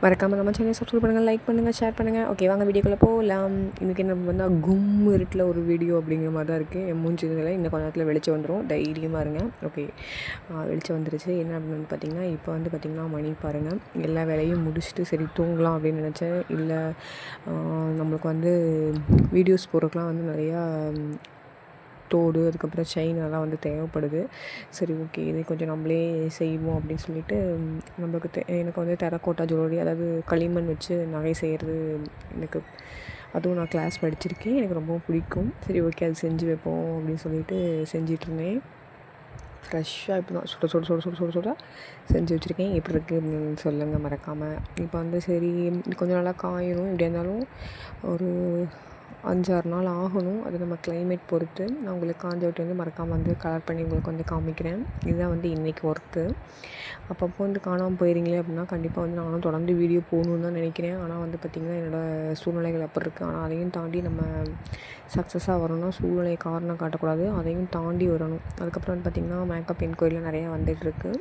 மறக்காமல் நம்ம சேனலை சப்ஸ்கிரைப் பண்ணுங்கள், லைக் பண்ணுங்கள், ஷேர் பண்ணுங்கள். ஓகே, வாங்க வீடியோக்குள்ளே போகலாம். இன்றைக்கி நம்ம வந்து கும் இருட்டில் ஒரு வீடியோ அப்படிங்கிற மாதிரி தான் இருக்குது. என் மூஞ்சிதில் இன்னும் கொஞ்ச நேரத்தில் வெளிச்சம் வந்துடும், தைரியமாக இருங்க. ஓகே, வெளிச்சம் வந்துருச்சு. என்ன அப்படின்னு வந்து பார்த்திங்கன்னா, இப்போ வந்து பார்த்திங்கன்னா மணி பாருங்கள், எல்லா வேலையும் முடிச்சுட்டு சரி தூங்கலாம் அப்படின்னு நினச்சேன். இல்லை, நம்மளுக்கு வந்து வீடியோஸ் போடுறதுக்குலாம் வந்து நிறையா தோடு, அதுக்கப்புறம் செயின் அதெல்லாம் வந்து தேவைப்படுது. சரி, ஓகே, இதை கொஞ்சம் நம்மளே செய்வோம் அப்படின்னு சொல்லிட்டு நம்மளுக்கு எனக்கு வந்து டெரக்கோட்டா ஜுவல்லரி, அதாவது களிமண் வச்சு நகை செய்கிறது எனக்கு, அதுவும் நான் கிளாஸ் படிச்சிருக்கேன், எனக்கு ரொம்ப பிடிக்கும். சரி, ஓகே, அது செஞ்சு வைப்போம் அப்படின்னு சொல்லிட்டு செஞ்சிட்ருந்தேன். ஃப்ரெஷ்ஷாக இப்போ தான் சுட சுட சுட சுட சுட சுட செஞ்சு வச்சுருக்கேன். எப்படி இருக்குது அப்படின்னு சொல்லுங்கள் மறக்காமல். இப்போ வந்து சரி கொஞ்சம் நல்லா காயணும், எப்படியா இருந்தாலும் ஒரு 5-6 நாள் ஆகணும். அது நம்ம கிளைமேட் பொறுத்து. நான் உங்களுக்கு காஞ்ச விட்டு வந்து மறக்காமல் வந்து கலர் பண்ணி உங்களுக்கு வந்து காமிக்கிறேன். இதுதான் வந்து இன்றைக்கி ஒர்க்கு. அப்பப்போ வந்து காணாமல் போயிடுறீங்களே அப்படின்னா, கண்டிப்பாக வந்து நானும் தொடர்ந்து வீடியோ போகணுன்னு தான் நினைக்கிறேன். ஆனால் வந்து பார்த்திங்கன்னா என்னோடய சூழ்நிலைகள் அப்படி இருக்குது. ஆனால் அதையும் தாண்டி நம்ம சக்ஸஸாக வரணும்னா சூழ்நிலை காரணம் காட்டக்கூடாது, அதையும் தாண்டி வரணும். அதுக்கப்புறம் வந்து பார்த்திங்கன்னா மேக்கப் என்கொயரிலாம் நிறையா வந்துகிட்ருக்கு.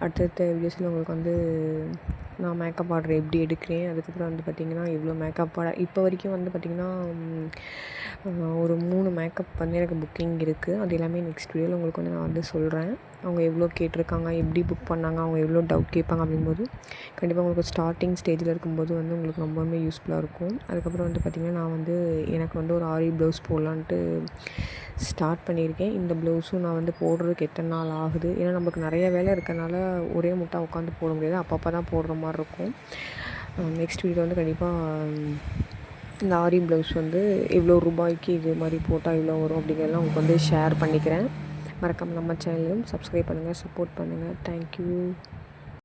அடுத்தடுத்த வீடியோஸில் உங்களுக்கு வந்து நான் மேக்கப் ஆர்டர் எப்படி எடுக்கிறேன், அதுக்கப்புறம் வந்து பார்த்திங்கன்னா இவ்வளோ மேக்கப் ஆர்டர் இப்போ வரைக்கும் வந்து பார்த்திங்கன்னா ஒரு 3 மேக்கப் வந்து எனக்கு புக்கிங் இருக்குது. அது எல்லாமே நெக்ஸ்ட் வீடியோவில் உங்களுக்கு வந்து நான் வந்து சொல்கிறேன். அவங்க எவ்வளோ கேட்டிருக்காங்க, எப்படி புக் பண்ணாங்க, அவங்க எவ்வளோ டவுட் கேட்பாங்க அப்படிங்கும்போது கண்டிப்பாக உங்களுக்கு ஸ்டார்டிங் ஸ்டேஜில் இருக்கும்போது வந்து உங்களுக்கு ரொம்பவுமே யூஸ்ஃபுல்லாக இருக்கும். அதுக்கப்புறம் வந்து பார்த்திங்கன்னா நான் வந்து எனக்கு வந்து ஒரு ஆரி ப்ளவுஸ் போடலான்ட்டு ஸ்டார்ட் பண்ணியிருக்கேன். இந்த ப்ளவுஸும் நான் வந்து போடுறதுக்கு எத்தனை நாள் ஆகுது, ஏன்னா நம்மளுக்கு நிறைய வேலை இருக்கனால ஒரே முட்டா உட்காந்து போட முடியாது, அப்பப்போ தான் போடுற மாதிரி இருக்கும். நெக்ஸ்ட் வீடியோ வந்து கண்டிப்பாக இந்த ஆரி ப்ளவுஸ் வந்து இவ்வளோ ரூபாய்க்கு இது மாதிரி போட்டால் இவ்வளோ வரும் அப்படிங்கிறதெல்லாம் உங்களுக்கு வந்து ஷேர் பண்ணிக்கிறேன். மறக்காமல் நம்ம சேனலையும் சப்ஸ்கிரைப் பண்ணுங்கள், சப்போர்ட் பண்ணுங்கள். தேங்க்யூ.